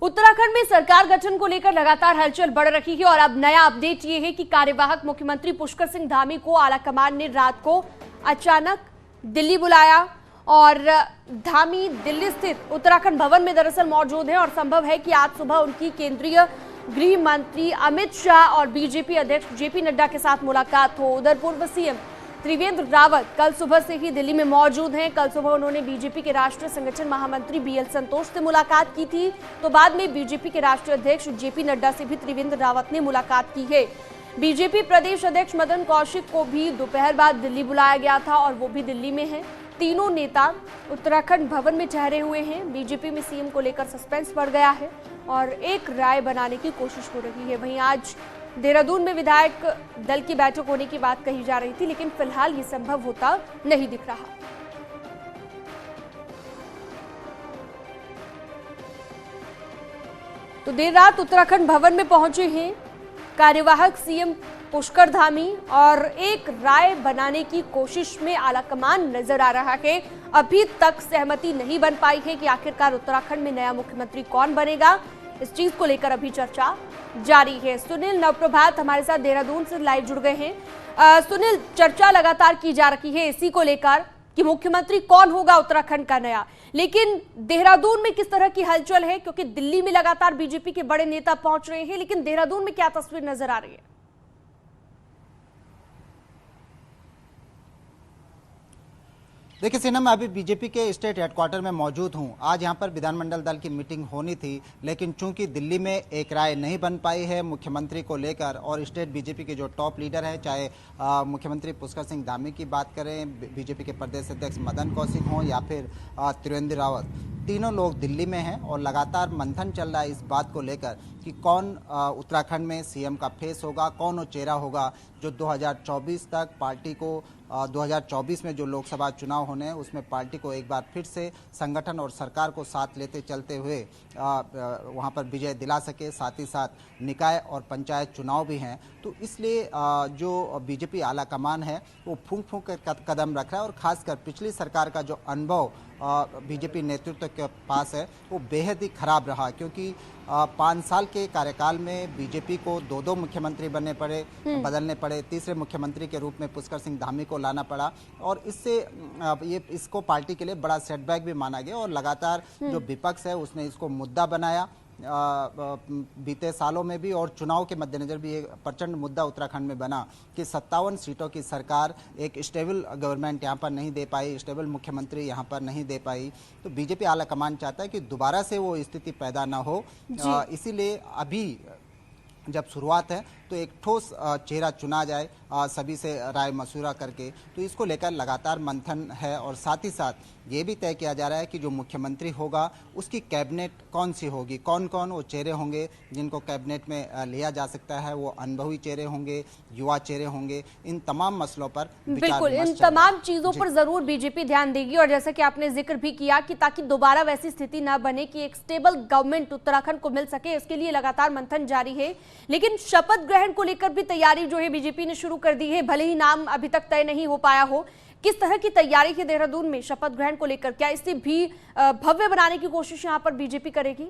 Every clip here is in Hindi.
उत्तराखंड में सरकार गठन को लेकर लगातार हलचल बढ़ रही है और अब नया अपडेट ये है कि कार्यवाहक मुख्यमंत्री पुष्कर सिंह धामी को आलाकमान ने रात को अचानक दिल्ली बुलाया और धामी दिल्ली स्थित उत्तराखंड भवन में दरअसल मौजूद हैं और संभव है कि आज सुबह उनकी केंद्रीय गृह मंत्री अमित शाह और बीजेपी अध्यक्ष जेपी नड्डा के साथ मुलाकात हो। उधर पूर्व सीएम त्रिवेंद्र रावत कल सुबह से ही दिल्ली में मौजूद हैं। कल सुबह उन्होंने बीजेपी के राष्ट्रीय संगठन महामंत्री बीएल संतोष से मुलाकात की थी, तो बाद में बीजेपी के राष्ट्रीय अध्यक्ष जेपी नड्डा से भी त्रिवेंद्र रावत ने मुलाकात की है। बीजेपी प्रदेश अध्यक्ष मदन कौशिक को भी दोपहर बाद दिल्ली बुलाया गया था और वो भी दिल्ली में है। तीनों नेता उत्तराखंड भवन में ठहरे हुए हैं। बीजेपी में सीएम को लेकर सस्पेंस बढ़ गया है और एक राय बनाने की कोशिश हो रही है। वहीं आज देहरादून में विधायक दल की बैठक होने की बात कही जा रही थी, लेकिन फिलहाल ये संभव होता नहीं दिख रहा। तो देर रात उत्तराखंड भवन में पहुंचे हैं कार्यवाहक सीएम पुष्कर धामी और एक राय बनाने की कोशिश में आलाकमान नजर आ रहा है। अभी तक सहमति नहीं बन पाई है कि आखिरकार उत्तराखंड में नया मुख्यमंत्री कौन बनेगा। इस चीज को लेकर अभी चर्चा जारी है। सुनील नवप्रभात हमारे साथ देहरादून से लाइव जुड़ गए हैं। सुनील, चर्चा लगातार की जा रही है इसी को लेकर कि मुख्यमंत्री कौन होगा उत्तराखंड का नया, लेकिन देहरादून में किस तरह की हलचल है? क्योंकि दिल्ली में लगातार बीजेपी के बड़े नेता पहुंच रहे हैं, लेकिन देहरादून में क्या तस्वीर नजर आ रही है? देखिए सीना, मैं अभी बीजेपी के स्टेट हेडक्वार्टर में मौजूद हूं। आज यहां पर विधानमंडल दल की मीटिंग होनी थी, लेकिन चूंकि दिल्ली में एक राय नहीं बन पाई है मुख्यमंत्री को लेकर और स्टेट बीजेपी के जो टॉप लीडर है, चाहे मुख्यमंत्री पुष्कर सिंह धामी की बात करें, बीजेपी के प्रदेश अध्यक्ष मदन कौशिक हों या फिर त्रिवेंद्र रावत, तीनों लोग दिल्ली में हैं और लगातार मंथन चल रहा है इस बात को लेकर कि कौन उत्तराखंड में सीएम का फेस होगा, कौन वो चेहरा होगा जो 2024 तक पार्टी को 2024 में जो लोकसभा चुनाव होने हैं उसमें पार्टी को एक बार फिर से संगठन और सरकार को साथ लेते चलते हुए वहां पर विजय दिला सके। साथ ही साथ निकाय और पंचायत चुनाव भी हैं, तो इसलिए जो बीजेपी आलाकमान है वो फूंक फूंक कर कदम रख रहा है और खासकर पिछली सरकार का जो अनुभव बीजेपी नेतृत्व के पास है वो बेहद ही खराब रहा, क्योंकि 5 साल के कार्यकाल में बीजेपी को दो मुख्यमंत्री बदलने पड़े, तीसरे मुख्यमंत्री के रूप में पुष्कर सिंह धामी को लाना पड़ा और इससे इसको पार्टी के लिए बड़ा सेटबैक भी माना गया और लगातार जो विपक्ष है उसने इसको मुद्दा बनाया। बीते सालों में भी और चुनाव के मद्देनजर भी एक प्रचंड मुद्दा उत्तराखंड में बना कि 57 सीटों की सरकार, एक स्टेबल गवर्नमेंट यहाँ पर नहीं दे पाई, स्टेबल मुख्यमंत्री यहाँ पर नहीं दे पाई। तो बीजेपी आलाकमान चाहता है कि दोबारा से वो स्थिति पैदा ना हो, इसीलिए अभी जब शुरुआत है तो एक ठोस चेहरा चुना जाए सभी से राय मशूरा करके। तो इसको लेकर लगातार मंथन है और साथ ही साथ ये भी तय किया जा रहा है कि जो मुख्यमंत्री होगा उसकी कैबिनेट कौन सी होगी, कौन कौन वो चेहरे होंगे जिनको कैबिनेट में लिया जा सकता है। वो अनुभवी चेहरे होंगे, युवा चेहरे होंगे, इन तमाम मसलों पर बिल्कुल इन तमाम चीजों पर जरूर बीजेपी ध्यान देगी और जैसा कि आपने जिक्र भी किया कि ताकि दोबारा वैसी स्थिति न बने कि एक स्टेबल गवर्नमेंट उत्तराखंड को मिल सके, इसके लिए लगातार मंथन जारी है। लेकिन शपथ ग्रहण को लेकर भी तैयारी जो है बीजेपी ने शुरू कर दी है, भले ही नाम अभी तक तय नहीं हो पाया हो। किस तरह की तैयारी है देहरादून में शपथ ग्रहण को लेकर? क्या इसे भी भव्य बनाने की कोशिश यहां पर बीजेपी करेगी?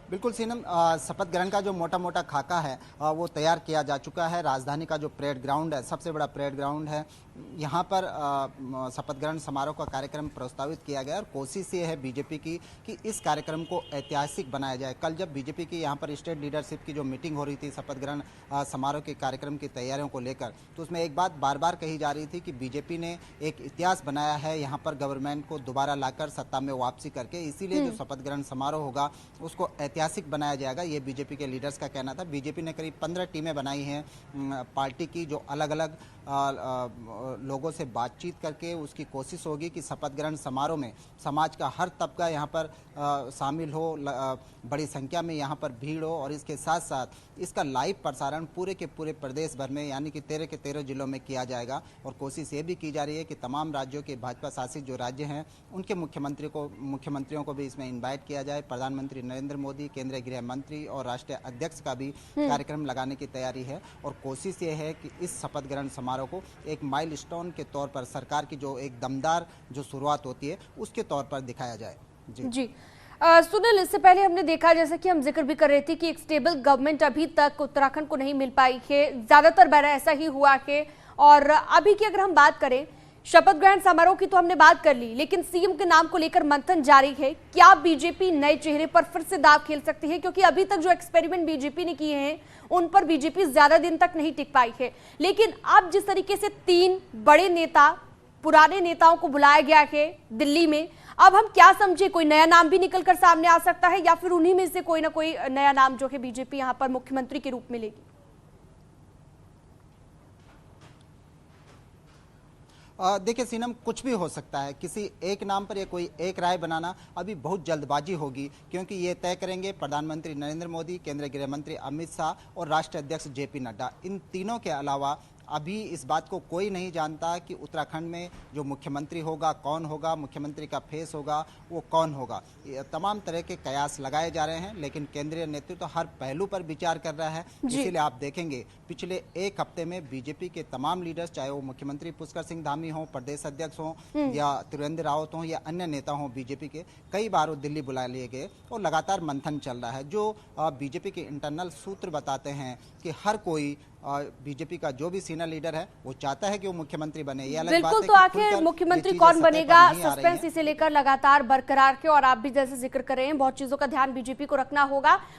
बिल्कुल सीनम, शपथ ग्रहण का जो मोटा मोटा खाका है वो तैयार किया जा चुका है। राजधानी का जो परेड ग्राउंड है, सबसे बड़ा परेड ग्राउंड है, यहाँ पर शपथ ग्रहण समारोह का कार्यक्रम प्रस्तावित किया गया और कोशिश ये है बीजेपी की कि इस कार्यक्रम को ऐतिहासिक बनाया जाए। कल जब बीजेपी की यहाँ पर स्टेट लीडरशिप की जो मीटिंग हो रही थी शपथ ग्रहण समारोह के कार्यक्रम की तैयारियों को लेकर, तो उसमें एक बात बार बार कही जा रही थी कि बीजेपी ने एक इतिहास बनाया है यहाँ पर गवर्नमेंट को दोबारा लाकर सत्ता में वापसी करके, इसीलिए जो शपथ ग्रहण समारोह होगा उसको ऐतिहासिक बनाया जाएगा, ये बीजेपी के लीडर्स का कहना था। बीजेपी ने करीब 15 टीमें बनाई हैं पार्टी की, जो अलग अलग लोगों से बातचीत करके उसकी कोशिश होगी कि शपथ ग्रहण समारोह में समाज का हर तबका यहाँ पर शामिल हो, बड़ी संख्या में यहाँ पर भीड़ हो और इसके साथ साथ इसका लाइव प्रसारण पूरे के पूरे प्रदेश भर में यानी कि 13 के 13 जिलों में किया जाएगा। और कोशिश ये भी की जा रही है कि तमाम राज्यों के भाजपा शासित जो राज्य हैं उनके मुख्यमंत्रियों को भी इसमें इन्वाइट किया जाए। प्रधानमंत्री नरेंद्र मोदी, केंद्रीय गृह मंत्री और राष्ट्रीय अध्यक्ष का भी कार्यक्रम लगाने की तैयारी है और कोशिश ये है कि इस शपथ ग्रहण समारोह को एक माइलस्टोन के तौर पर सरकार की जो एक दमदार जो शुरुआत होती है उसके तौर पर दिखाया जाए। जी सुनील, इससे पहले हमने देखा, जैसा कि हम जिक्र भी कर रहे थे, कि एक स्टेबल गवर्नमेंट अभी तक उत्तराखंड को नहीं मिल पाई है। ज्यादातर बार ऐसा ही हुआ है। और अभी की अगर हम बात करें शपथ ग्रहण समारोह की तो हमने बात कर ली, लेकिन सीएम के नाम को लेकर मंथन जारी है। क्या बीजेपी नए चेहरे पर फिर से दांव खेल सकती है? क्योंकि अभी तक जो एक्सपेरिमेंट बीजेपी ने किए हैं उन पर बीजेपी ज्यादा दिन तक नहीं टिक पाई है। लेकिन अब जिस तरीके से 3 बड़े नेता, पुराने नेताओं को बुलाया गया है दिल्ली में, अब हम क्या समझे, कोई नया नाम भी निकलकर सामने आ सकता है या फिर उन्हीं में से कोई ना कोई नया नाम जो है बीजेपी यहां पर मुख्यमंत्री के रूप में लेगी? देखिए सीनम, कुछ भी हो सकता है। किसी एक नाम पर या कोई एक राय बनाना अभी बहुत जल्दबाजी होगी, क्योंकि ये तय करेंगे प्रधानमंत्री नरेंद्र मोदी, केंद्रीय गृह मंत्री अमित शाह और राष्ट्रीय अध्यक्ष जेपी नड्डा। इन तीनों के अलावा अभी इस बात को कोई नहीं जानता कि उत्तराखंड में जो मुख्यमंत्री होगा कौन होगा, मुख्यमंत्री का फेस होगा वो कौन होगा। ये तमाम तरह के कयास लगाए जा रहे हैं, लेकिन केंद्रीय नेतृत्व हर पहलू पर विचार कर रहा है। इसीलिए आप देखेंगे पिछले एक हफ्ते में बीजेपी के तमाम लीडर्स, चाहे वो मुख्यमंत्री पुष्कर सिंह धामी हों, प्रदेश अध्यक्ष हों या त्रिवेंद्र रावत हों या अन्य नेता हों बीजेपी के, कई बार वो दिल्ली बुला लिए गए और लगातार मंथन चल रहा है। जो बीजेपी के इंटरनल सूत्र बताते हैं कि हर कोई बीजेपी का जो भी सीनियर लीडर है वो चाहता है कि वो मुख्यमंत्री बने। ये अलग बात है बिल्कुल, कि तो आखिर मुख्यमंत्री कौन बनेगा, सस्पेंस इसे लेकर लगातार बरकरार है। और आप भी जैसे जिक्र कर रहे हैं, बहुत चीजों का ध्यान बीजेपी को रखना होगा।